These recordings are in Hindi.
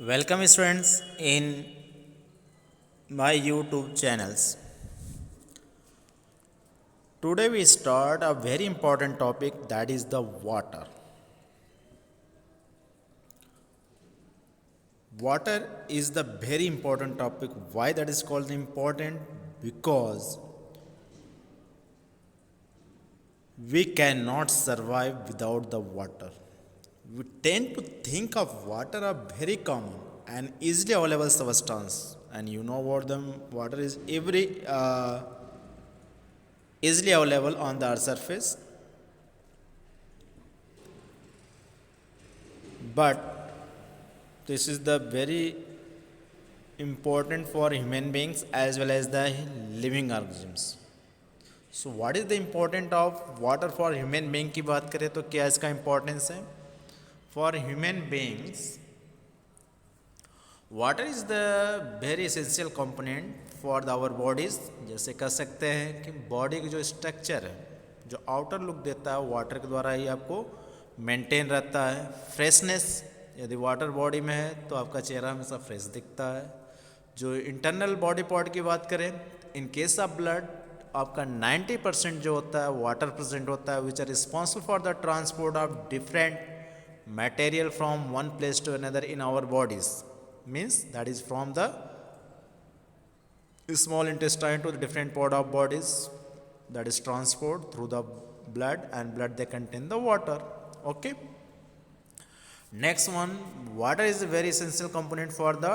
Welcome students in my YouTube channels. Today we start a very important topic, that is the water. Water is the very important topic. Why that is called important? Because we cannot survive without the water. We tend to think of water a very common and easily available substance, and you know what them. Water is every easily available on the earth surface, but this is the very important for human beings as well as the living organisms. So what is the importance of water for human being की बात करें तो क्या इसका importance है? For human beings, water is the very essential component for our bodies. जैसे कह सकते हैं कि बॉडी की जो स्ट्रक्चर है, जो आउटर लुक देता है, वाटर के द्वारा ही आपको मेंटेन रहता है. फ्रेशनेस, यदि वाटर बॉडी में है तो आपका चेहरा हमेशा फ्रेश दिखता है. जो इंटरनल बॉडी पार्ट की बात करें, इन केस ऑफ ब्लड आपका 90% जो होता है वाटर प्रेजेंट होता है, which are responsible for the transport of different material from one place to another in our bodies. Means that is from the small intestine to the different part of bodies, that is transport through the blood, and blood they contain the water. Okay, next one, water is a very essential component for the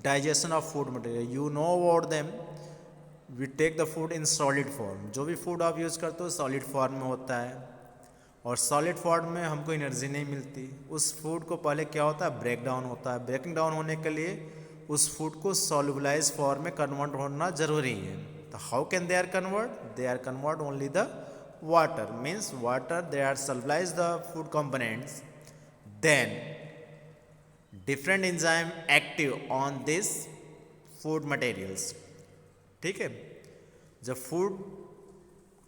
digestion of food material. You know about them. We take the food in solid form. जो भी food आप यूज़ करते हो solid form में होता है, और सॉलिड फॉर्म में हमको एनर्जी नहीं मिलती. उस फूड को पहले क्या होता है, ब्रेक डाउन होता है. ब्रेकिंग डाउन होने के लिए उस फूड को सॉल्युबलाइज फॉर्म में कन्वर्ट होना जरूरी है. तो how can they are convert? They are convert only the water. Means water they are solubilize the food components, then different enzyme active on this food materials. ठीक है, जब फूड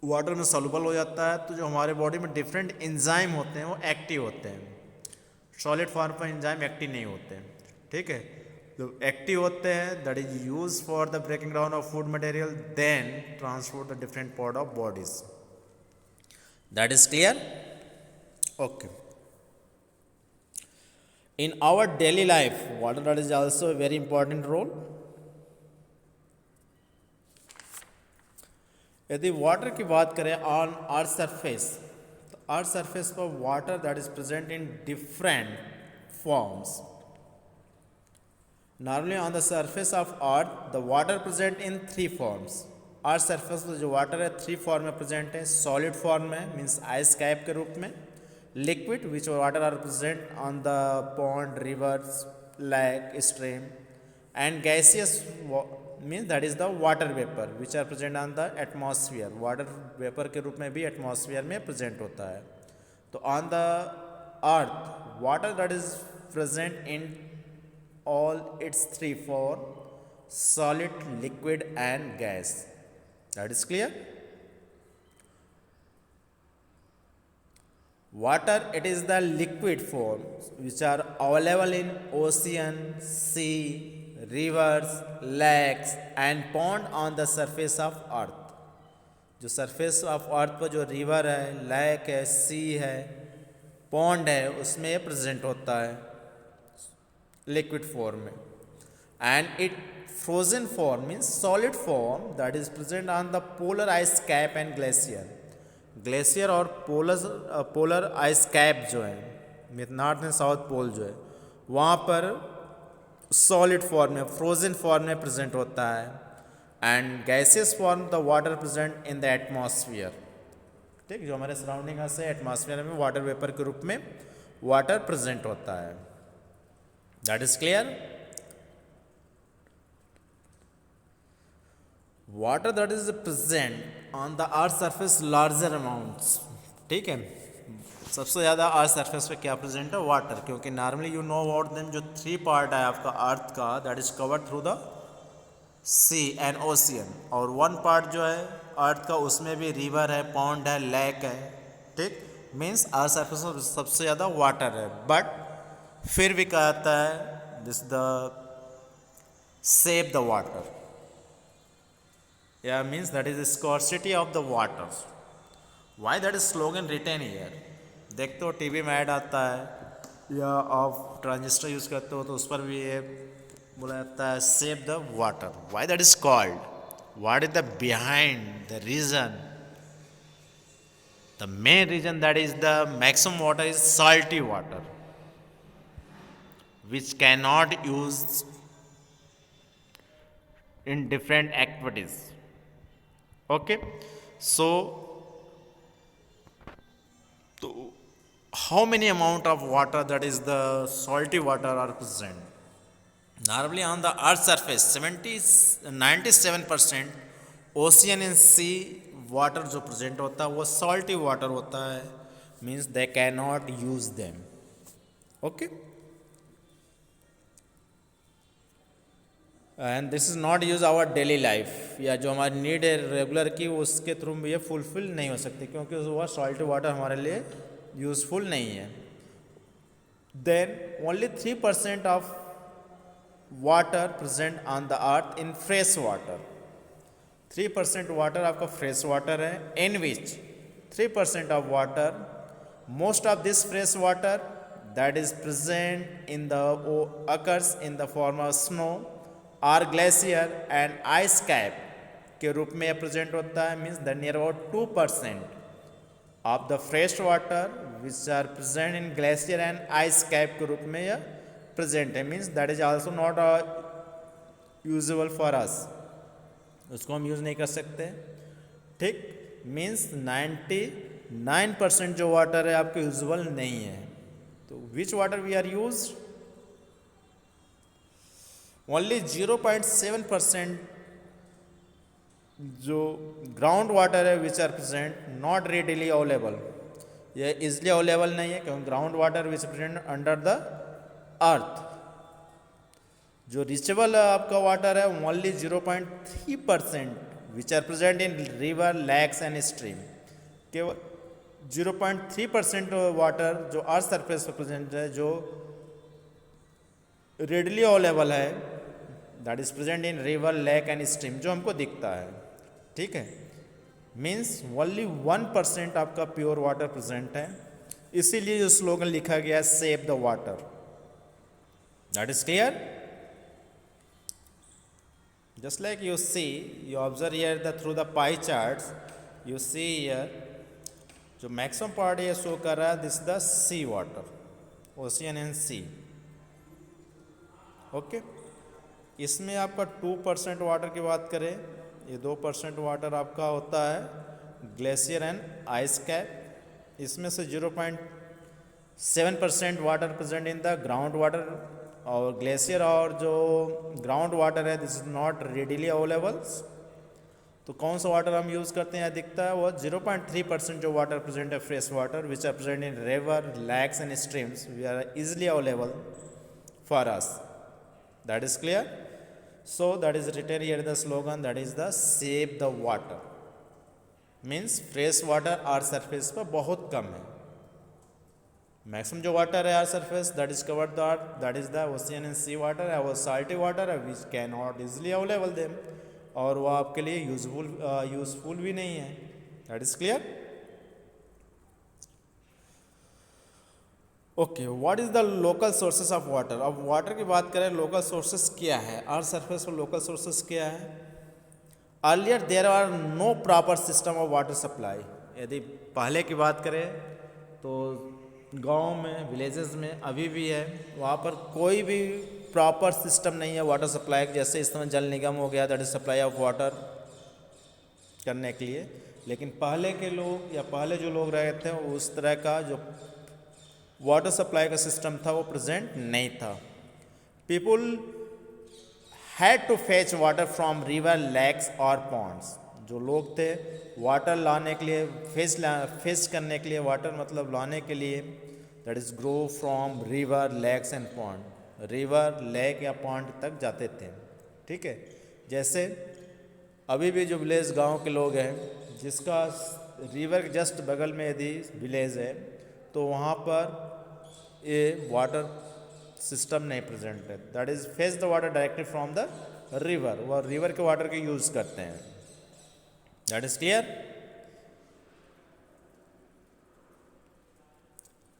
वाटर में सॉल्युबल हो जाता है तो जो हमारे बॉडी में डिफरेंट एंजाइम होते हैं वो एक्टिव होते हैं. सॉलिड फॉर्म पर एंजाइम एक्टिव नहीं होते हैं. ठीक है, जो एक्टिव होते हैं that is use for the breaking down of food material, then transport the different part of bodies. That is clear? Okay. In our daily life water that is also a very important role. यदि वाटर की बात करें ऑन अर्थ सरफेस, तो अर्थ सरफेस पर water that is present in different forms. Normally on the surface of earth the water present in three forms. Earth surface पर जो वाटर है थ्री फॉर्म में प्रेजेंट है. सॉलिड फॉर्म में मीन्स आइस कैप के रूप में, liquid which water are present on the pond, rivers, lake, stream, and gaseous means that is the water vapour which are present on the atmosphere. Water vapour के रूप में भी एटमॉस्फेयर में प्रेजेंट होता है. तो on the earth water that is present in all it's three form, solid, liquid and gas. That is clear? Water, it is the liquid form which are available in ocean, sea, rivers, lakes and pond on the surface of earth. जो surface of earth पर जो river है, lake है, sea है, pond है, उसमें ये present होता है liquid form में. And it frozen form means solid form that is present on the polar ice cap and glacier. Glacier और पोलर आइस कैप जो है, नॉर्थ एंड साउथ पोल जो है, वहाँ पर सॉलिड फॉर्म में, फ्रोजन फॉर्म में प्रेजेंट होता है. And gaseous form the water present in the atmosphere. ठीक, जो हमारे सराउंडिंग से एटमॉस्फेयर में वाटर वेपर के रूप में वाटर प्रेजेंट होता है. That is clear? Water that is present on the earth surface larger amounts. ठीक है, सबसे ज़्यादा अर्थ सरफेस पे क्या प्रेजेंट है? वाटर. क्योंकि normally you know about them, जो थ्री पार्ट है आपका अर्थ का that is covered through the sea and ocean, और वन पार्ट जो है अर्थ का उसमें भी रिवर है, पॉन्ड है, लेक है. ठीक, मीन्स अर्थ सरफेस पर सबसे ज़्यादा वाटर है. बट फिर भी कहा जाता है this the save the water. Yeah, means that is the scarcity of the water. Why that is slogan written here? देखते हो टीवी में ऐड आता है या आप ट्रांजिस्टर यूज़ करते हो तो उस पर भी ये बोला जाता है save the water. Why that is called? What is the behind the reason? The main reason that is the maximum water is salty water which cannot use in different activities. Okay, so how many amount of water that is the salty water are present? Normally on the earth's surface 97% ocean and sea water जो present होता है वो salty water होता है, means they cannot use them. Okay, and this is not use our daily life, या जो हमारी नीड है रेगुलर की उसके थ्रू ये फुलफिल नहीं हो सकती क्योंकि वो सॉल्टी वाटर हमारे लिए यूजफुल नहीं है. Then only 3% of water present on the earth in fresh water. 3% water आपका फ्रेश वाटर है, in which 3% of water, most of this fresh water that is present in the occurs in the form of snow or glacier and ice cap के रूप में यह प्रेजेंट होता है. Means the near about 2% of the fresh water which are present in glacier and ice cap के रूप में यह प्रेजेंट है. Means that is also not usable for us, उसको हम यूज़ नहीं कर सकते. ठीक, मीन्स 99% जो वाटर है आपके यूजेबल नहीं है. तो which water we are use? Only 0.7% जो ग्राउंड वाटर है which are present not readily available, यह इजिली अवेलेबल नहीं है क्योंकि ground water which present under the earth. जो रिचेबल आपका वाटर है only 0.3% which are present in river lakes and stream. केवल 0.3% वाटर जो अर्थ सरफेस पर प्रेजेंट है जो रेडली अवेलेबल है, that is present in river lake and stream, जो हमको दिखता है. ठीक है, मीन्स ओनली 1% आपका प्योर वाटर प्रेजेंट है. इसीलिए जो स्लोगन लिखा गया है save the water. That is clear? Just like you see, you observe here the through the pie charts, you see here जो मैक्सिमम पार्ट ये शो कर रहा है this the sea water, ocean and sea. Okay, इसमें आपका 2% वाटर की बात करें, ये 2% वाटर आपका होता है ग्लेशियर एंड आइस कैप. इसमें से 0.7% water present in the ground water, और ग्लेशियर और जो ग्राउंड वाटर है this is not readily available. तो कौन सा वाटर हम यूज़ करते हैं दिखता है वो 0.3% जो वाटर प्रेजेंट है fresh water which are present in river lakes and streams we are easily available for us. That is clear? So that is written here the slogan that is the save the water. Means fresh water our surface पर बहुत कम है. मैक्सिमम जो वाटर है our surface that is covered the earth, that is the ocean and sea water है, वो साल्टी वाटर है which can not easily available them, और वो आपके लिए यूजफुल भी नहीं है. That is clear? Okay, what is the local sources of water? अब वाटर की बात करें, लोकल सोर्सेस क्या है अर्थ सरफेस पर? लोकल सोर्सेस क्या है? Earlier there are no proper system of water supply. यदि पहले की बात करें तो गांव में, विलेजेस में अभी भी है, वहाँ पर कोई भी प्रॉपर सिस्टम नहीं है वाटर सप्लाई. जैसे इस समय जल निगम हो गया that is supply of water करने के लिए, लेकिन पहले के लोग या पहले जो लोग रहे थे उस तरह का जो वाटर सप्लाई का सिस्टम था वो प्रेजेंट नहीं था. People had to fetch water from river lakes और पॉन्ड्स. जो लोग थे वाटर लाने के लिए, फेच करने के लिए, वाटर मतलब लाने के लिए that is grow from river lakes and pond. River lake या पॉन्ड तक जाते थे. ठीक है, जैसे अभी भी जो विलेज गांव के लोग हैं जिसका रिवर के जस्ट बगल में यदि विलेज है तो वहाँ पर ये वाटर सिस्टम नहीं प्रेजेंट है। That is fetch the water directly from the river, वह रिवर के वाटर के यूज करते हैं। That is clear.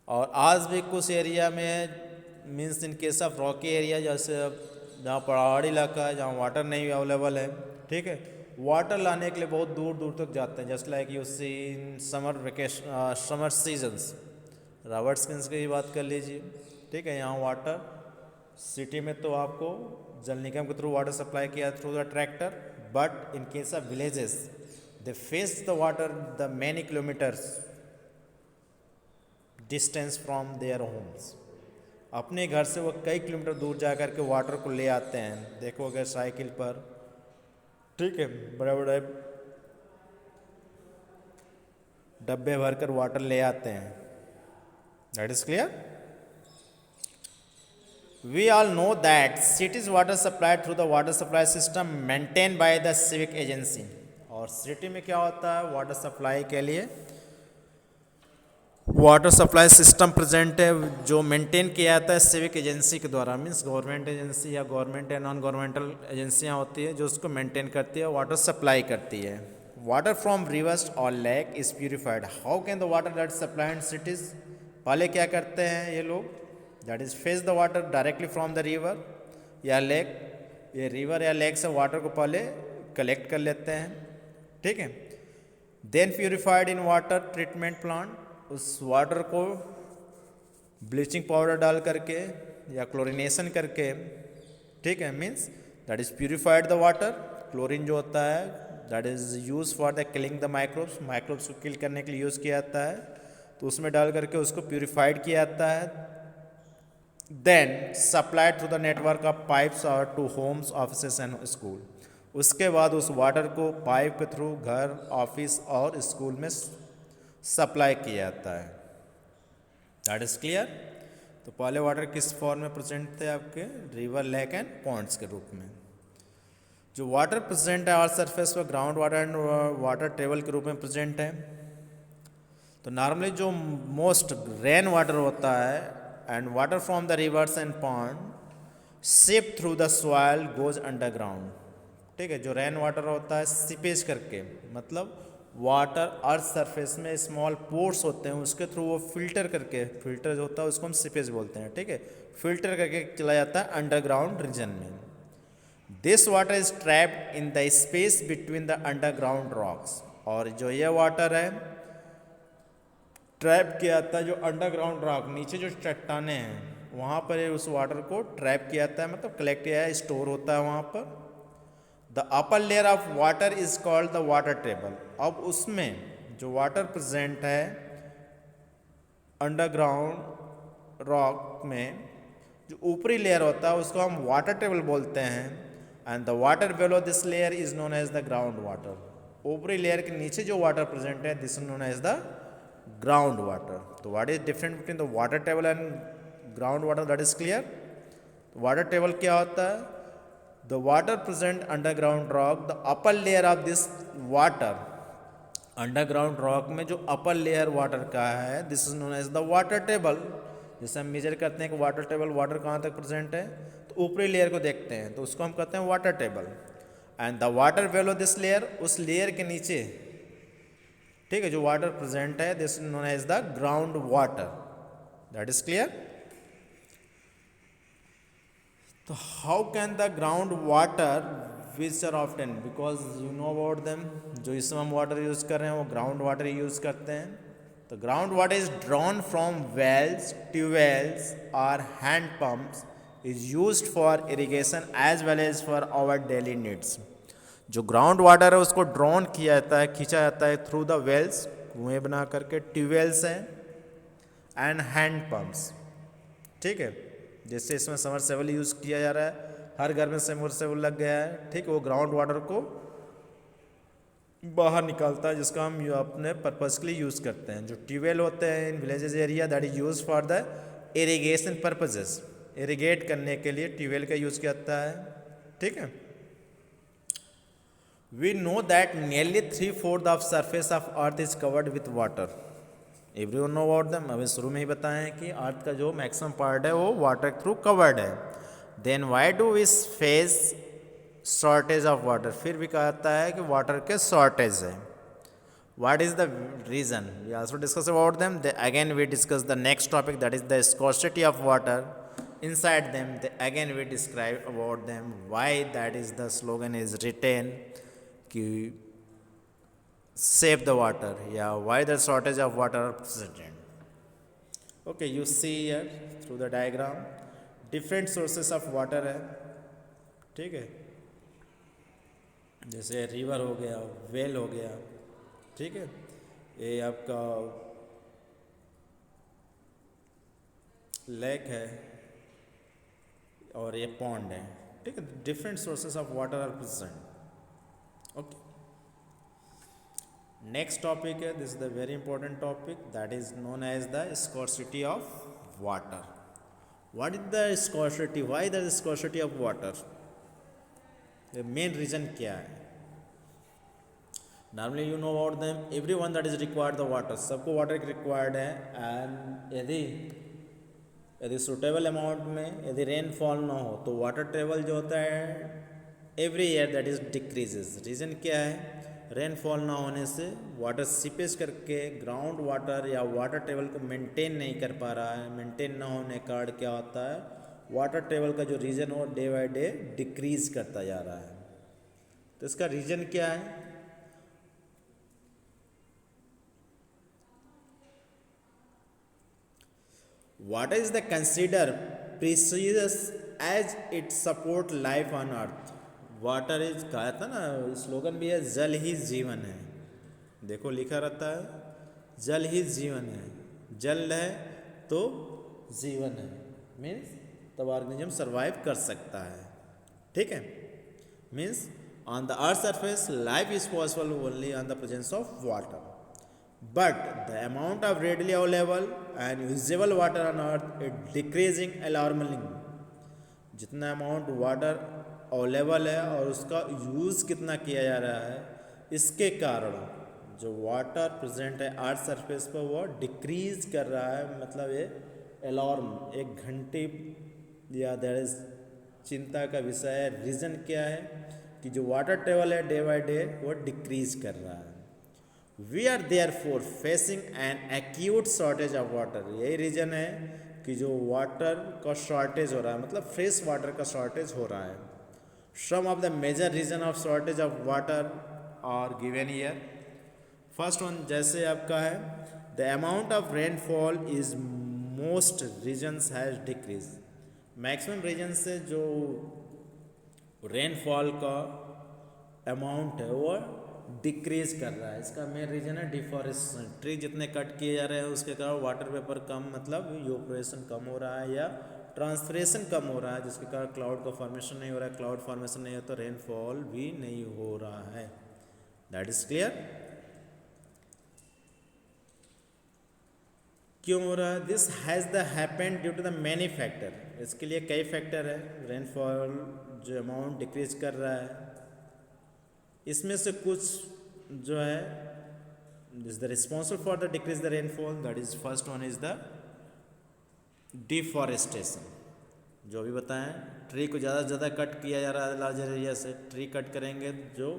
और आज भी कुछ एरिया में means in case of Rocky area, जैसे जहाँ पहाड़ी इलाका है, जहाँ वाटर नहीं अवेलेबल है, ठीक है, वाटर लाने के लिए बहुत दूर दूर तक जाते हैं। Just like you see in summer vacation, summer seasons, Robertsganj की बात कर लीजिए, ठीक है, यहाँ वाटर सिटी में तो आपको जल निगम के थ्रू वाटर सप्लाई किया through the tractor, but in case of villages they face the water the many kilometres distance from their homes. अपने घर से वो कई किलोमीटर दूर जा कर के वाटर को ले आते हैं। देखो अगर साइकिल पर, ठीक है, बड़े बड़े डब्बे भरकर वाटर ले आते हैं। That is clear. We all know that cities water supplied through the water supply system maintained by the civic agency। और सिटी में क्या होता है, वाटर सप्लाई के लिए वाटर सप्लाई सिस्टम प्रेजेंट है जो मेंटेन किया जाता है सिविक एजेंसी के द्वारा। मीन्स गवर्नमेंट एजेंसी या गवर्नमेंट या नॉन गवर्नमेंटल एजेंसियां होती है जो उसको मेंटेन करती है, वाटर सप्लाई करती है। वाटर फ्रॉम रिवर्स और lake is purified. How can the water that supply in cities, पहले क्या करते हैं ये लोग, that is fetch the water directly from the river या लेक। ये रिवर या लेक से वाटर को पहले कलेक्ट कर लेते हैं, ठीक है, then purified in water treatment plant. उस वाटर को ब्लीचिंग पाउडर डाल करके या क्लोरिनेशन करके, ठीक है, means that is purified the water. Chlorine जो होता है that is use for the killing the microbes, microbes को किल करने के लिए यूज़ किया जाता है, तो उसमें डाल करके उसको प्यूरिफाइड किया जाता है। Then supplied through the network of pipes और to homes, office and school. उसके बाद उस वाटर को पाइप के थ्रू घर, ऑफिस और स्कूल में सप्लाई किया जाता है। That is clear. तो पहले वाटर किस फॉर्म में प्रेजेंट थे आपके, रिवर, लेक एंड पॉन्ड्स के रूप में। जो वाटर प्रेजेंट है अर्थ सरफेस पर ground water and water table के रूप में प्रेजेंट है। तो नॉर्मली जो मोस्ट रेन वाटर होता है and water from the rivers and pond seep through the soil goes underground, ठीक है। जो रेन वाटर होता है सीपेज करके, मतलब वाटर अर्थ सरफेस में स्मॉल पोर्स होते हैं उसके थ्रू वो फिल्टर करके, फिल्टर जो होता है उसको हम सीपेज बोलते हैं, ठीक है, फिल्टर करके चला जाता है अंडरग्राउंड रीजन में। This water is trapped in the space between the underground rocks. और जो ये वाटर है ट्रैप किया जाता है जो अंडरग्राउंड रॉक, नीचे जो चट्टाने हैं वहाँ पर उस वाटर को ट्रैप किया जाता है, मतलब कलेक्ट किया है, स्टोर होता है वहाँ पर। The upper layer of water is called the water table. अब उसमें जो वाटर प्रेजेंट है अंडरग्राउंड रॉक में, जो ऊपरी लेयर होता है उसको हम वाटर टेबल बोलते हैं। And the water below this layer is known as the ground water. ऊपरी लेयर के नीचे जो वाटर प्रेजेंट है this is known as the ground water. तो what is different between the water table and ground water, that is clear. Water table क्या होता है, the water present underground rock, the upper layer of this water, underground rock में जो upper layer water का है this is known as the water table। जैसे हम मेजर करते हैं कि वाटर टेबल वाटर कहाँ तक प्रेजेंट है, तो ऊपरी लेयर को देखते हैं तो उसको हम कहते हैं water table. And the water below this layer, उस लेयर के नीचे, ठीक है, जो वाटर प्रेजेंट है this is known as the ground water. That is clear. तो how can the ground water which are often, because you know about them, जो इसमें हम वाटर यूज़ कर रहे हैं वो ग्राउंड वाटर यूज़ करते हैं। तो ground water is drawn from wells, tubewells और hand pumps, is used for irrigation as well as for our daily needs. जो ग्राउंड वाटर है उसको ड्रॉन किया जाता है, खींचा जाता है थ्रू द वेल्स, कुएँ बना करके, ट्यूबवेल्स हैं एंड हैंड पम्प्स, ठीक है। जैसे इसमें समरसेबल यूज़ किया जा रहा है, हर घर में समरसेबल लग गया है, ठीक है, वो ग्राउंड वाटर को बाहर निकालता है जिसका हम अपने पर्पज़ के लिए यूज़ करते हैं। जो ट्यूबवेल होते हैं in villages area that is use for the irrigation purposes, irrigate करने के लिए ट्यूबवेल का यूज़ किया जाता है, ठीक है। We know that nearly 3/4 of surface of earth is covered with water. Everyone know about them. अभी शुरू में ही बताएं कि अर्थ का जो मैक्सिमम पार्ट है वो वाटर के थ्रू कवर्ड है। Then why do we face shortage of water, फिर भी कहता है कि वाटर के शॉर्टेज है। What is the reason? We also discuss about them. Again we discuss the next topic, that is the scarcity of water. Inside them, again we describe about them why that is the slogan is written कि save the water, yeah, why the shortage of water are present. Okay, you see here through the diagram different sources of water है, ठीक है, जैसे रिवर हो गया, वेल हो गया, ठीक है, ये आपका लेक है और ये पॉन्ड है, ठीक है। Different sources of water are present. Okay, next topic है, this is the very important topic, that is known as the scarcity of water. What is the scarcity, why the scarcity of water, main reason क्या है? Normally you know about them, every one that is required the water, सबको वाटर की रिक्वायर्ड है। एंड यदि सुटेबल अमाउंट में यदि रेनफॉल ना हो तो वाटर टेबल जो होता है every year that is decreases. Reason क्या है? रेनफॉल ना होने से वाटर सीपेज करके ग्राउंड वाटर या वाटर टेबल को मेंटेन नहीं कर पा रहा है। मेंटेन ना होने का कारण क्या होता है? वाटर टेबल का जो रीजन हो डे बाय डे डिक्रीज करता जा रहा है। तो इसका रीजन क्या है? Water is the considered precious as it support life on earth. Water is, कहा था ना, स्लोगन भी है जल ही जीवन है। देखो लिखा रहता है जल ही जीवन है, जल है तो जीवन है, मीन्स तब ऑर्गेनिज्म सर्वाइव कर सकता है, ठीक है। Means on the earth surface life is possible only on the presence of water, but the amount of readily available and usable water on earth is decreasing alarmingly। जितना अमाउंट वाटर अवेलेबल है और उसका यूज़ कितना किया जा रहा है, इसके कारण जो वाटर प्रेजेंट है अर्थ सरफेस पर वो डिक्रीज कर रहा है। मतलब ये अलार्म, एक घंटी या दैट इज चिंता का विषय है। रीज़न क्या है कि जो वाटर टेबल है डे बाय डे वो डिक्रीज कर रहा है। We are therefore facing an acute shortage of water. यही रीज़न है कि जो वाटर का शॉर्टेज हो रहा है, मतलब फ्रेश वाटर का शॉर्टेज हो रहा है। Some of the major reason of shortage of water are given here. First one जैसे आपका है the amount of rainfall is most regions has decrease. Maximum reason से जो रेनफॉल का अमाउंट है वो डिक्रीज कर रहा है। इसका मेन रीजन है डिफॉरेस्टेशन। ट्री जितने कट किए जा रहे हैं उसके कारण वाटर वेपर कम, मतलब इवेपोरेशन कम हो रहा है या ट्रांसपिरेशन कम हो रहा है, जिसके कारण क्लाउड का फॉर्मेशन नहीं हो रहा है। क्लाउड फॉर्मेशन नहीं हो तो रेनफॉल भी नहीं हो रहा है। That is clear. क्यों हो रहा है? This has the happened due to the many factor. इसके लिए कई फैक्टर है। रेनफॉल जो अमाउंट डिक्रीज कर रहा है, इसमें से कुछ जो है is the responsible for the decrease the rainfall. That is first one is the deforestation. जो भी बताएं, ट्री को ज़्यादा से ज़्यादा कट किया जा रहा है लार्जर एरिया से। ट्री कट करेंगे जो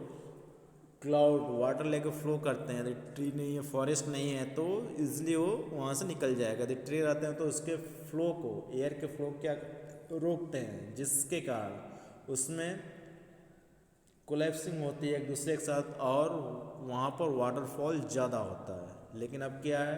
क्लाउड वाटर लेके फ्लो करते हैं, यदि ट्री नहीं है, फॉरेस्ट नहीं है तो इजली वो वहाँ से निकल जाएगा। यदि ट्री रहते हैं तो उसके फ्लो को, एयर के फ्लो क्या रोकते हैं, जिसके कारण उसमें कोलैप्सिंग होती है एक दूसरे के साथ और वहाँ पर वाटरफॉल ज़्यादा होता है। लेकिन अब क्या है,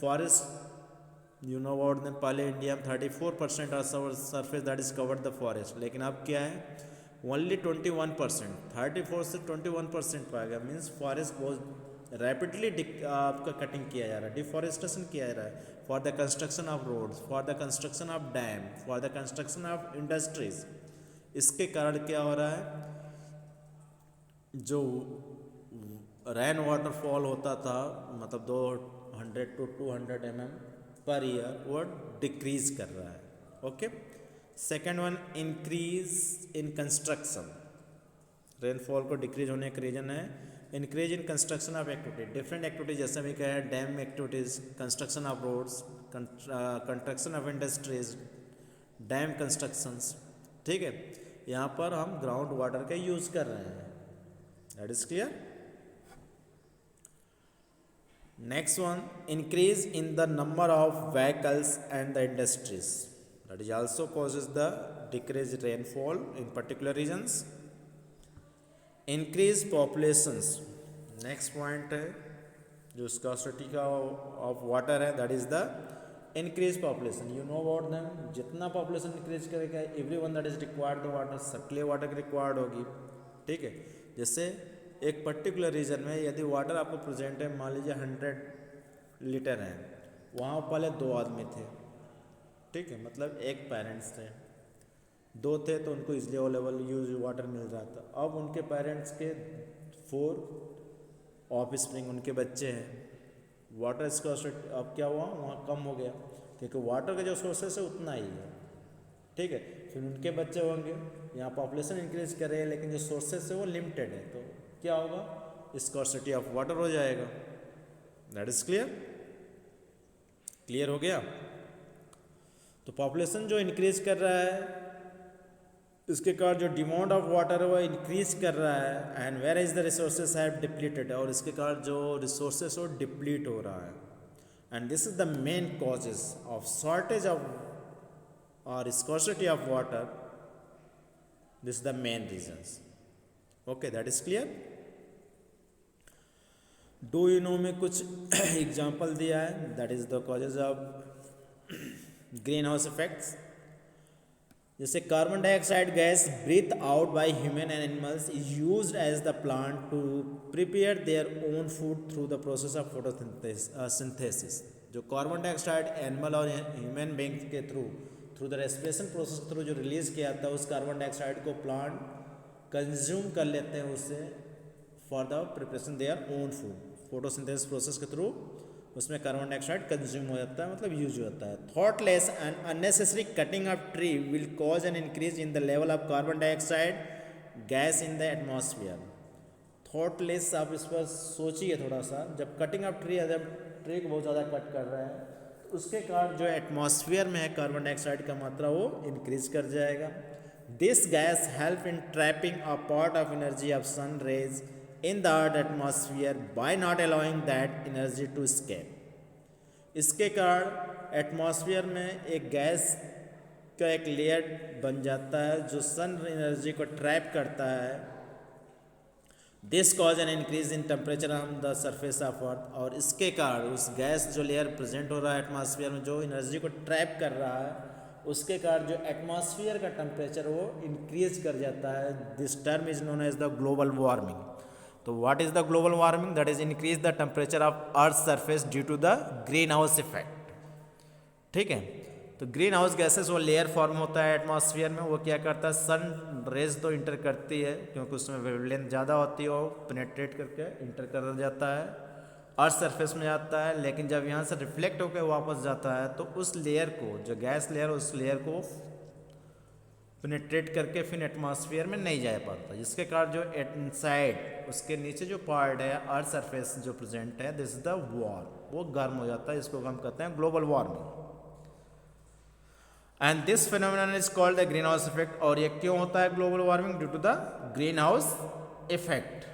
forest you know about them, पहले इंडिया में 34% of surface that is covered the forest, लेकिन अब क्या है ओनली 21%, 34 से 21% पर आ गया। मीन्स फॉरेस्ट बहुत रैपिडली आपका कटिंग किया जा रहा है, डिफॉरेस्टेशन किया जा रहा है for the construction of roads, for the construction of dam, for the construction of industries. इसके कारण क्या हो रहा है, जो रेन वाटरफॉल होता था मतलब 200 to 200 mm पर ईयर वो डिक्रीज कर रहा है। Okay, second one increase in construction. Rainfall को डिक्रीज होने का रीजन है increase in construction of activity, different activities जैसे भी कहे dam activities, construction of roads, construction of industries, dam constructions, ठीक है। यहाँ पर हम ग्राउंड वाटर का यूज़ कर रहे हैं, that is clear. Next one, increase in the number of vehicles and the industries, that is also causes the decrease rainfall in particular regions. Increase populations, next point है जो स्कार्सिटी का ऑफ वाटर है, that is the increase population. You know about them, जितना पॉपुलेशन इंक्रीज करेगा every one that is required the water, सबके लिए वाटर की रिक्वायर्ड होगी, ठीक है। जैसे एक पर्टिकुलर रीजन में यदि वाटर आपको प्रेजेंट है, मान लीजिए 100 लीटर है, वहाँ पहले 2 आदमी थे, ठीक है, मतलब एक पेरेंट्स थे, 2 थे तो उनको इजली अवेलेबल यूज वाटर मिल रहा था। अब उनके पेरेंट्स के 4 ऑफ स्प्रिंग उनके बच्चे हैं, वाटर स्कार्सिटी अब क्या हुआ, वहाँ कम हो गया क्योंकि वाटर का जो सोर्सेस है उतना ही है, ठीक है। फिर उनके बच्चे होंगे, यहाँ पॉपुलेशन इंक्रीज कर रहे हैं लेकिन जो सोर्सेस है वो लिमिटेड है, तो क्या होगा, स्कार्सिटी ऑफ वाटर हो जाएगा, दैट इज क्लियर। क्लियर हो गया। तो पॉपुलेशन जो इंक्रीज कर रहा है इसके कारण जो डिमांड ऑफ वाटर है वो इंक्रीज कर रहा है, and where is the resources have depleted, और इसके कारण जो रिसोर्सेज वो डिप्लीट हो रहा है, and this is the main causes of shortage of और scarcity of water, this is the main reasons. Okay, that is clear. Do you know में कुछ एग्जाम्पल दिया है, that is the causes of green house effects. जैसे carbon dioxide gas breathe out by human and animals is used as the plant to prepare their own food through the process of photosynthesis. जो कार्बन डाइऑक्साइड एनिमल और ह्यूमन बींग के थ्रू द रेस्पिरेशन प्रोसेस के थ्रू जो रिलीज किया जाता है, उस कार्बन डाइऑक्साइड को प्लांट कंज्यूम कर लेते हैं उससे for the preparation there own food. Photosynthesis process के थ्रू उसमें कार्बन डाइऑक्साइड कंज्यूम हो जाता है, मतलब यूज होता है। Thoughtless and unnecessary cutting of tree will cause an increase in the level of carbon dioxide gas in the atmosphere. Thoughtless, आप इस पर सोचिए थोड़ा सा, जब कटिंग ऑफ ट्री, जब ट्री को बहुत ज़्यादा कट कर रहा है तो उसके कारण जो एटमॉस्फेयर में है कार्बन डाइऑक्साइड का मात्रा वो इंक्रीज कर जाएगा। This gas help in trapping a part of energy of sun rays in the earth atmosphere by not allowing that energy to escape। इसके कारण एटमॉस्फेयर में एक गैस का एक लेयर बन जाता है जो सन एनर्जी को ट्रैप करता है। This cause an increase in temperature on the surface of अर्थ, और इसके कारण उस गैस जो लेयर प्रेजेंट हो रहा है एटमॉस्फेयर में जो एनर्जी को ट्रैप कर रहा है, उसके कारण जो एटमॉस्फेयर का टेम्परेचर वो इंक्रीज कर जाता है। This term is known as the global warming. तो what is the global warming, that is increase the temperature of earth surface due to the green house effect, ठीक है। तो ग्रीन हाउस गैसेस वो लेयर फॉर्म होता है एटमॉस्फेयर में, वो क्या करता है, सन रेज तो इंटर करती है क्योंकि उसमें वेवलेंथ ज़्यादा होती है, वो पेनेट्रेट करके इंटर कर जाता है, अर्थ सरफेस में जाता है, लेकिन जब यहाँ से रिफ्लेक्ट होकर वापस जाता है तो उस लेयर को, जो गैस लेयर, उस लेयर को पेनेट्रेट करके फिर एटमॉस्फेयर में नहीं जा पाता, जिसके कारण जो इनसाइड उसके नीचे जो पार्ट है अर्थ सरफेस जो प्रेजेंट है, दिस इज द वॉर, वो गर्म हो जाता है, इसको हम कहते हैं global warming. And this phenomenon is called the green house effect. और ये क्यों होता है global warming, due to the green house effect.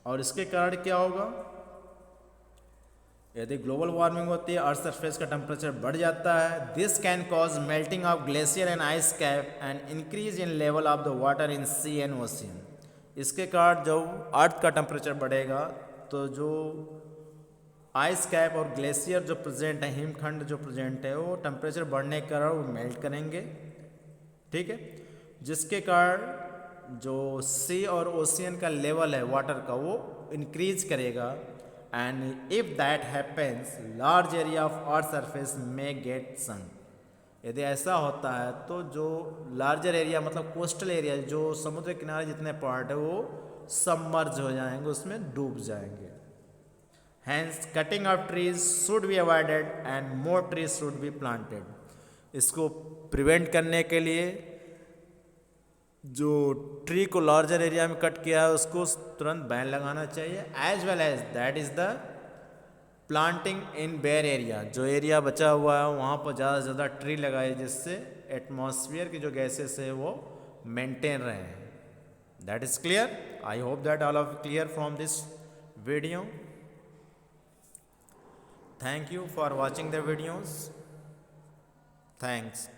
और इसके कारण क्या होगा, यदि ग्लोबल वार्मिंग होती है, अर्थ सरफेस का टेम्परेचर बढ़ जाता है, this can cause melting of glacier and ice cap and increase in level of the water in sea and ocean. इसके कारण जब अर्थ का टेम्परेचर बढ़ेगा तो जो आइस कैप और ग्लेशियर जो प्रेजेंट है, हिमखंड जो प्रेजेंट है, वो टेम्परेचर बढ़ने के कारण वो मेल्ट करेंगे, ठीक है, जिसके कारण जो सी और ओशियन का लेवल है वाटर का वो इंक्रीज करेगा। And if that happens, large area of earth surface may get sunk। यदि ऐसा होता है तो जो लार्जर एरिया, मतलब कोस्टल एरिया, जो समुद्र किनारे जितने पार्ट है वो सबमर्ज हो जाएंगे, उसमें डूब जाएंगे। Hence cutting of trees should be avoided and more trees should be planted। इसको प्रिवेंट करने के लिए जो ट्री को लार्जर एरिया में कट किया है उसको तुरंत बैन लगाना चाहिए, as well as that is the planting in bare area, जो एरिया बचा हुआ है वहाँ पर ज़्यादा से ज़्यादा ट्री लगाए जिससे एटमॉस्फेयर की जो गैसेस है वो मेंटेन रहे। That is clear. I hope that all of clear from this video. Thank you for watching the videos. Thanks.